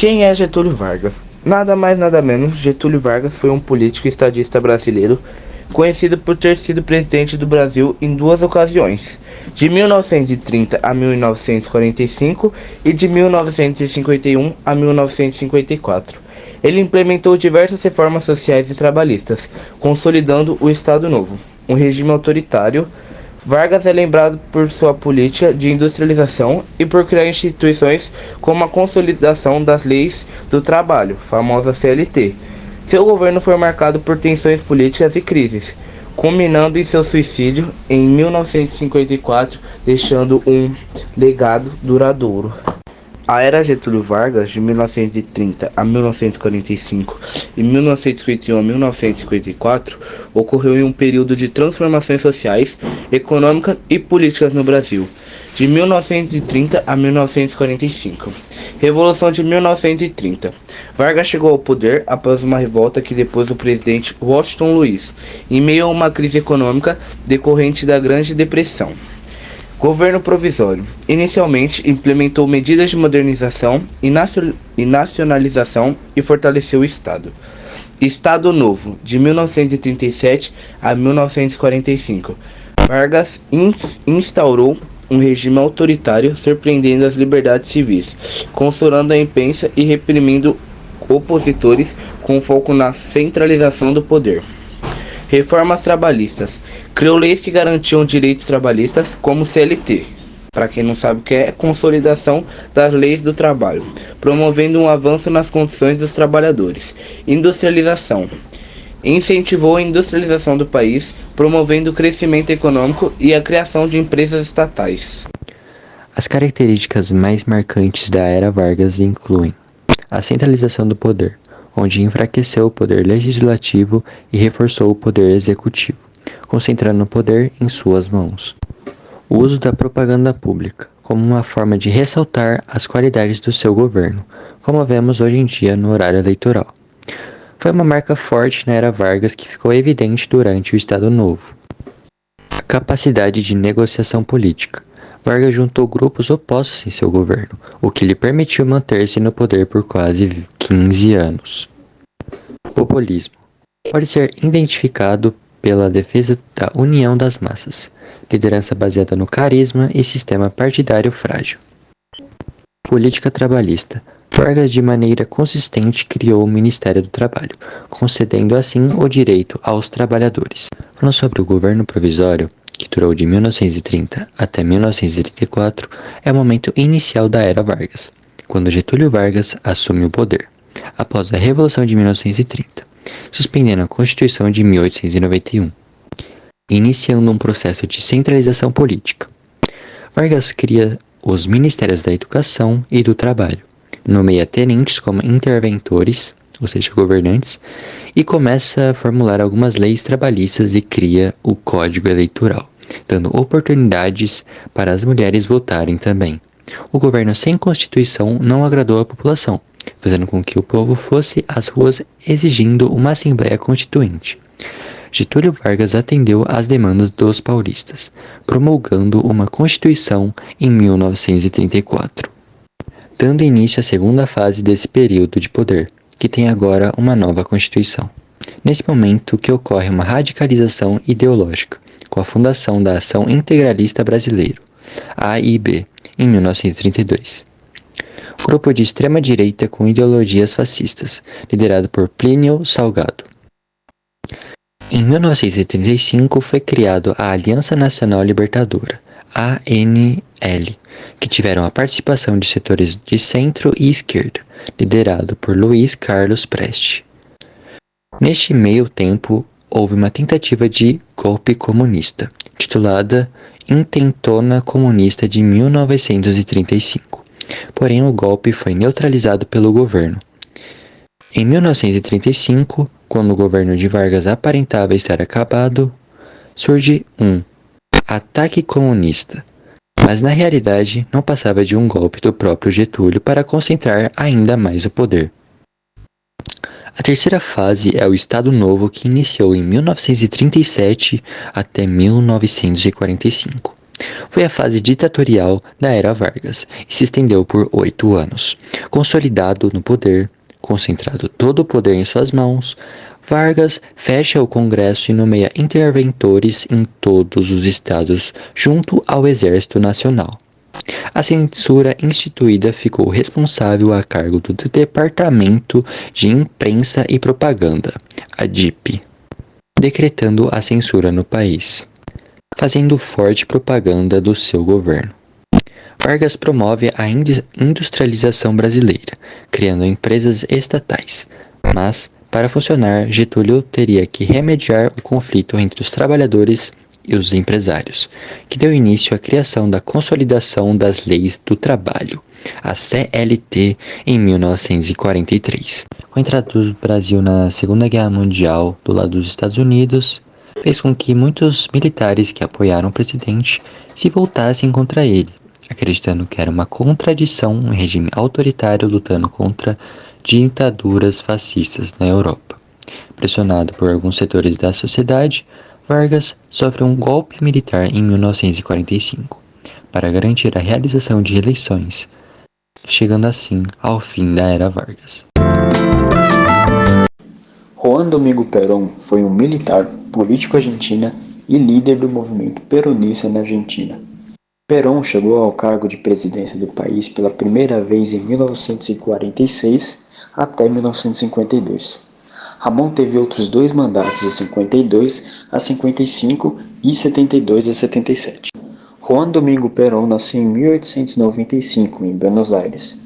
Quem é Getúlio Vargas? Nada mais nada menos, Getúlio Vargas foi um político e estadista brasileiro, conhecido por ter sido presidente do Brasil em duas ocasiões, de 1930 a 1945 e de 1951 a 1954. Ele implementou diversas reformas sociais e trabalhistas, consolidando o Estado Novo, um regime autoritário. Vargas é lembrado por sua política de industrialização e por criar instituições como a consolidação das leis do trabalho, famosa CLT. Seu governo foi marcado por tensões políticas e crises, culminando em seu suicídio em 1954, deixando um legado duradouro. A era Getúlio Vargas, de 1930 a 1945 e 1951 a 1954, ocorreu em um período de transformações sociais, econômicas e políticas no Brasil, de 1930 a 1945. Revolução de 1930. Vargas chegou ao poder após uma revolta que depôs o presidente Washington Luiz, em meio a uma crise econômica decorrente da Grande Depressão. Governo provisório. Inicialmente, implementou medidas de modernização e nacionalização e fortaleceu o Estado. Estado Novo, de 1937 a 1945. Vargas instaurou um regime autoritário, surpreendendo as liberdades civis, consolando a imprensa e reprimindo opositores com foco na centralização do poder. Reformas trabalhistas. Criou leis que garantiam direitos trabalhistas, como CLT. Para quem não sabe o que é, consolidação das leis do trabalho, promovendo um avanço nas condições dos trabalhadores. Industrialização. Incentivou a industrialização do país, promovendo o crescimento econômico e a criação de empresas estatais. As características mais marcantes da era Vargas incluem a centralização do poder, onde enfraqueceu o poder legislativo e reforçou o poder executivo, concentrando o poder em suas mãos. O uso da propaganda pública, como uma forma de ressaltar as qualidades do seu governo, como vemos hoje em dia no horário eleitoral. Foi uma marca forte na era Vargas que ficou evidente durante o Estado Novo. A capacidade de negociação política. Vargas juntou grupos opostos em seu governo, o que lhe permitiu manter-se no poder por quase 15 anos. Populismo. Pode ser identificado pela defesa da união das massas, liderança baseada no carisma e sistema partidário frágil. Política trabalhista. Vargas, de maneira consistente, criou o Ministério do Trabalho, concedendo assim o direito aos trabalhadores. Falando sobre o governo provisório, que durou de 1930 até 1934, é o momento inicial da era Vargas, quando Getúlio Vargas assume o poder, após a Revolução de 1930, suspendendo a Constituição de 1891, iniciando um processo de centralização política. Vargas cria os Ministérios da Educação e do Trabalho, nomeia tenentes como interventores, ou seja, governantes, e começa a formular algumas leis trabalhistas e cria o Código Eleitoral, dando oportunidades para as mulheres votarem também. O governo sem Constituição não agradou a população, fazendo com que o povo fosse às ruas exigindo uma Assembleia Constituinte. Getúlio Vargas atendeu às demandas dos paulistas, promulgando uma Constituição em 1934, dando início à segunda fase desse período de poder, que tem agora uma nova Constituição. Nesse momento que ocorre uma radicalização ideológica, com a fundação da Ação Integralista Brasileira, AIB, em 1932. Grupo de extrema-direita com ideologias fascistas, liderado por Plínio Salgado. Em 1935 foi criado a Aliança Nacional Libertadora, ANL, que tiveram a participação de setores de centro e esquerda, liderado por Luiz Carlos Prestes. Neste meio tempo, houve uma tentativa de golpe comunista, titulada Intentona Comunista de 1935. Porém, o golpe foi neutralizado pelo governo. Em 1935, quando o governo de Vargas aparentava estar acabado, surge um ataque comunista, mas na realidade não passava de um golpe do próprio Getúlio para concentrar ainda mais o poder. A terceira fase é o Estado Novo, que iniciou em 1937 até 1945, Foi a fase ditatorial da Era Vargas e se estendeu por 8 anos. Consolidado no poder, concentrado todo o poder em suas mãos, Vargas fecha o Congresso e nomeia interventores em todos os estados junto ao Exército Nacional. A censura instituída ficou responsável a cargo do Departamento de Imprensa e Propaganda, a DIP, decretando a censura no país, fazendo forte propaganda do seu governo. Vargas promove a industrialização brasileira, criando empresas estatais, mas, para funcionar, Getúlio teria que remediar o conflito entre os trabalhadores e os empresários, que deu início à criação da Consolidação das Leis do Trabalho, a CLT, em 1943. Com a entrada do Brasil na Segunda Guerra Mundial do lado dos Estados Unidos, fez com que muitos militares que apoiaram o presidente se voltassem contra ele, acreditando que era uma contradição um regime autoritário lutando contra ditaduras fascistas na Europa. Pressionado por alguns setores da sociedade, Vargas sofre um golpe militar em 1945 para garantir a realização de eleições, chegando assim ao fim da Era Vargas. Juan Domingo Perón foi um militar, político argentino e líder do movimento peronista na Argentina. Perón chegou ao cargo de presidência do país pela primeira vez em 1946 até 1952. Ramon teve outros 2 mandatos de 52 a 55 e 72 a 77. Juan Domingo Perón nasceu em 1895 em Buenos Aires.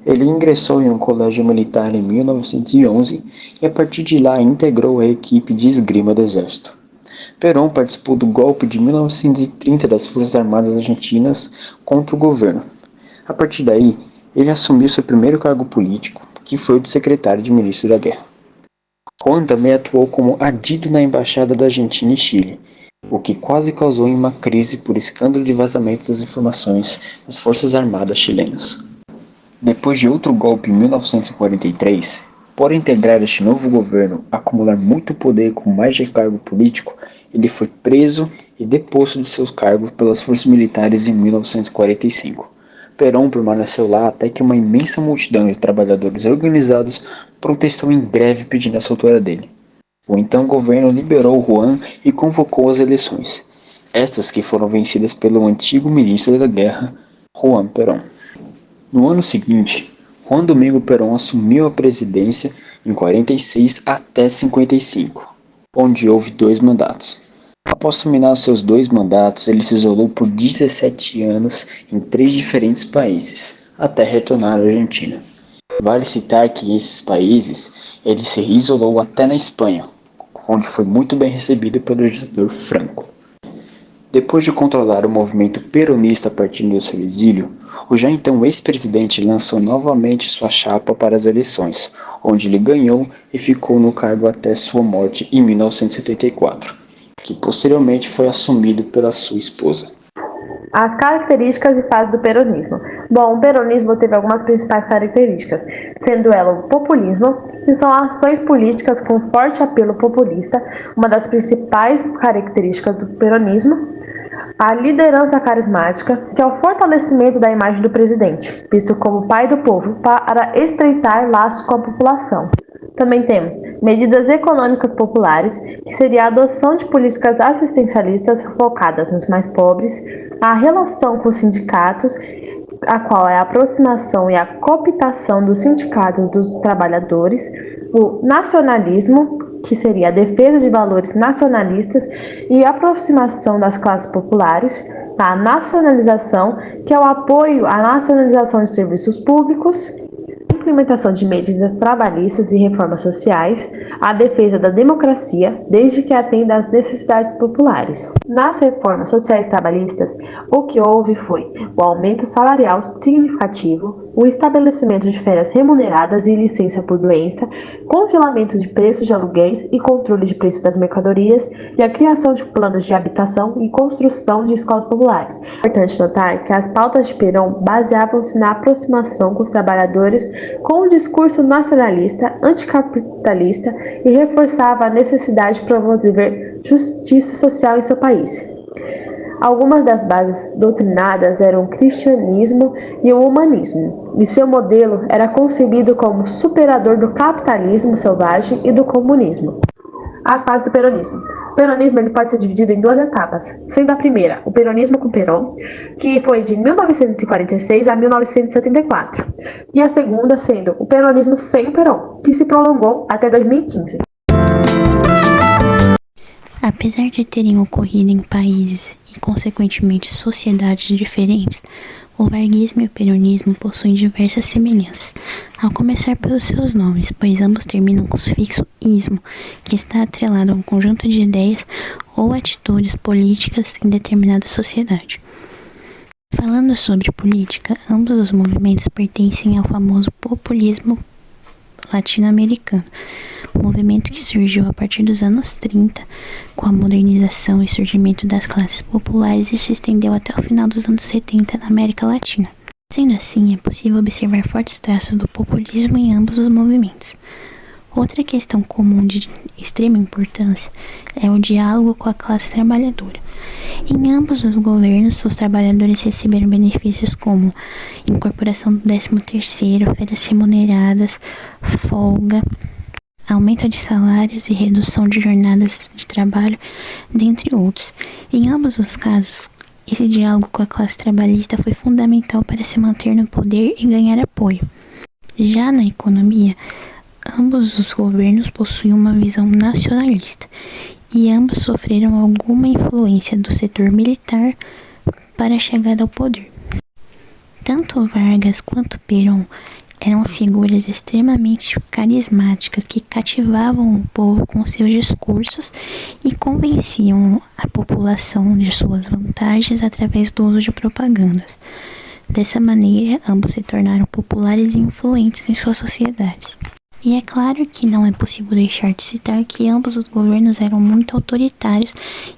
Ele ingressou em um colégio militar em 1911 e a partir de lá integrou a equipe de esgrima do exército. Perón participou do golpe de 1930 das Forças Armadas Argentinas contra o governo. A partir daí, ele assumiu seu primeiro cargo político, que foi o de secretário de Ministro da Guerra. Juan também atuou como adido na Embaixada da Argentina e Chile, o que quase causou uma crise por escândalo de vazamento das informações das Forças Armadas chilenas. Depois de outro golpe em 1943, por integrar este novo governo, acumular muito poder com mais de cargo político, ele foi preso e deposto de seus cargos pelas forças militares em 1945. Perón permaneceu lá até que uma imensa multidão de trabalhadores organizados protestou em greve pedindo a soltura dele. O então governo liberou Juan e convocou as eleições, estas que foram vencidas pelo antigo ministro da Guerra, Juan Perón. No ano seguinte, Juan Domingo Perón assumiu a presidência em 46 até 55, onde houve 2 mandatos. Após terminar os seus 2 mandatos, ele se isolou por 17 anos em 3 diferentes países, até retornar à Argentina. Vale citar que esses países, ele se isolou até na Espanha, onde foi muito bem recebido pelo ditador Franco. Depois de controlar o movimento peronista a partir do seu exílio, o já então ex-presidente lançou novamente sua chapa para as eleições, onde ele ganhou e ficou no cargo até sua morte em 1974, que posteriormente foi assumido pela sua esposa. As características e fases do peronismo. Bom, o peronismo teve algumas principais características, sendo ela o populismo, que são ações políticas com forte apelo populista, uma das principais características do peronismo. A liderança carismática, que é o fortalecimento da imagem do presidente, visto como pai do povo, para estreitar laços com a população. Também temos medidas econômicas populares, que seria a adoção de políticas assistencialistas focadas nos mais pobres, a relação com os sindicatos, a qual é a aproximação e a cooptação dos sindicatos dos trabalhadores, o nacionalismo, que seria a defesa de valores nacionalistas e a aproximação das classes populares, a nacionalização, que é o apoio à nacionalização de serviços públicos, implementação de medidas trabalhistas e reformas sociais, a defesa da democracia, desde que atenda às necessidades populares. Nas reformas sociais trabalhistas, o que houve foi o aumento salarial significativo, o estabelecimento de férias remuneradas e licença por doença, congelamento de preços de aluguéis e controle de preços das mercadorias e a criação de planos de habitação e construção de escolas populares. É importante notar que as pautas de Perón baseavam-se na aproximação com os trabalhadores com um discurso nacionalista, anticapitalista e reforçava a necessidade de promover justiça social em seu país. Algumas das bases doutrinadas eram o cristianismo e o humanismo, e seu modelo era concebido como superador do capitalismo selvagem e do comunismo. As fases do peronismo. O peronismo ele pode ser dividido em duas etapas, sendo a primeira o peronismo com Perón, que foi de 1946 a 1974, e a segunda sendo o peronismo sem Perón, que se prolongou até 2015. Apesar de terem ocorrido em países e, consequentemente, sociedades diferentes, o varguismo e o peronismo possuem diversas semelhanças, ao começar pelos seus nomes, pois ambos terminam com o sufixo ismo, que está atrelado a um conjunto de ideias ou atitudes políticas em determinada sociedade. Falando sobre política, ambos os movimentos pertencem ao famoso populismo latino-americano, um movimento que surgiu a partir dos anos 30, com a modernização e surgimento das classes populares e se estendeu até o final dos anos 70 na América Latina. Sendo assim, é possível observar fortes traços do populismo em ambos os movimentos. Outra questão comum de extrema importância é o diálogo com a classe trabalhadora. Em ambos os governos, os trabalhadores receberam benefícios como incorporação do 13º, férias remuneradas, folga, aumento de salários e redução de jornadas de trabalho, dentre outros. Em ambos os casos, esse diálogo com a classe trabalhista foi fundamental para se manter no poder e ganhar apoio. Já na economia, ambos os governos possuem uma visão nacionalista e ambos sofreram alguma influência do setor militar para a chegada ao poder. Tanto Vargas quanto Perón eram figuras extremamente carismáticas que cativavam o povo com seus discursos e convenciam a população de suas vantagens através do uso de propagandas. Dessa maneira, ambos se tornaram populares e influentes em suas sociedades. E é claro que não é possível deixar de citar que ambos os governos eram muito autoritários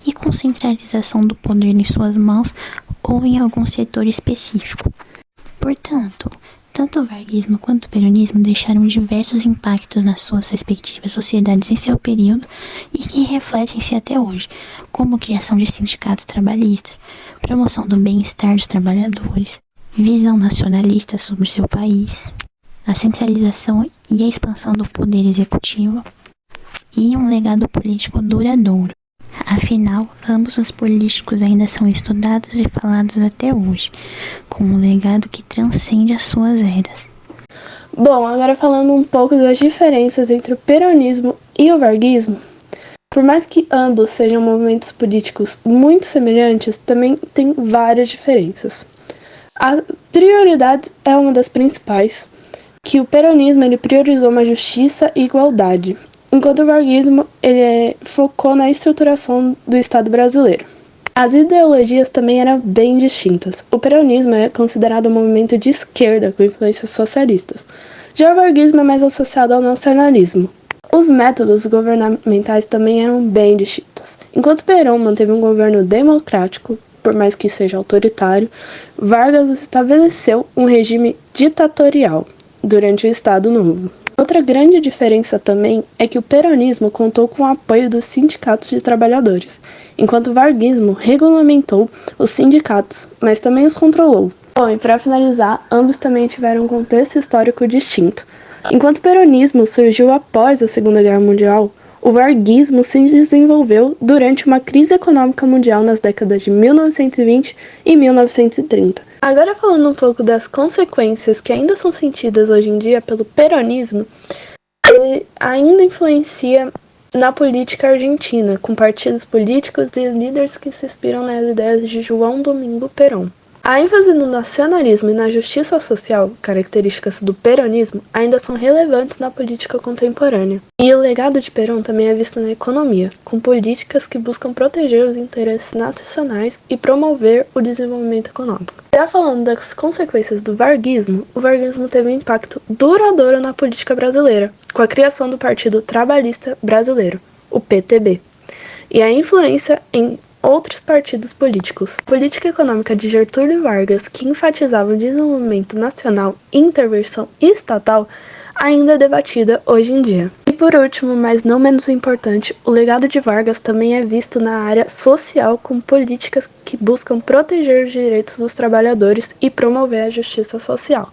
e com centralização do poder em suas mãos ou em algum setor específico. Portanto, tanto o varguismo quanto o peronismo deixaram diversos impactos nas suas respectivas sociedades em seu período e que refletem-se até hoje, como criação de sindicatos trabalhistas, promoção do bem-estar dos trabalhadores, visão nacionalista sobre seu país, a centralização e a expansão do poder executivo e um legado político duradouro. Afinal, ambos os políticos ainda são estudados e falados até hoje, com um legado que transcende as suas eras. Bom, agora falando um pouco das diferenças entre o peronismo e o varguismo, por mais que ambos sejam movimentos políticos muito semelhantes, também tem várias diferenças. A prioridade é uma das principais, que o peronismo ele priorizou uma justiça e igualdade, enquanto o varguismo ele focou na estruturação do Estado brasileiro. As ideologias também eram bem distintas. O peronismo é considerado um movimento de esquerda com influências socialistas. Já o varguismo é mais associado ao nacionalismo. Os métodos governamentais também eram bem distintos. Enquanto Perón manteve um governo democrático, por mais que seja autoritário, Vargas estabeleceu um regime ditatorial durante o Estado Novo. Outra grande diferença também é que o peronismo contou com o apoio dos sindicatos de trabalhadores, enquanto o varguismo regulamentou os sindicatos, mas também os controlou. Bom, e para finalizar, ambos também tiveram um contexto histórico distinto. Enquanto o peronismo surgiu após a Segunda Guerra Mundial, o varguismo se desenvolveu durante uma crise econômica mundial nas décadas de 1920 e 1930. Agora falando um pouco das consequências que ainda são sentidas hoje em dia pelo peronismo, ele ainda influencia na política argentina, com partidos políticos e líderes que se inspiram nas ideias de João Domingo Perón. A ênfase no nacionalismo e na justiça social, características do peronismo, ainda são relevantes na política contemporânea. E o legado de Perón também é visto na economia, com políticas que buscam proteger os interesses nacionais e promover o desenvolvimento econômico. Já falando das consequências do varguismo, o varguismo teve um impacto duradouro na política brasileira, com a criação do Partido Trabalhista Brasileiro, o PTB, e a influência em outros partidos políticos. A política econômica de Getúlio Vargas, que enfatizava o desenvolvimento nacional e intervenção estatal, ainda é debatida hoje em dia. E por último, mas não menos importante, o legado de Vargas também é visto na área social com políticas que buscam proteger os direitos dos trabalhadores e promover a justiça social.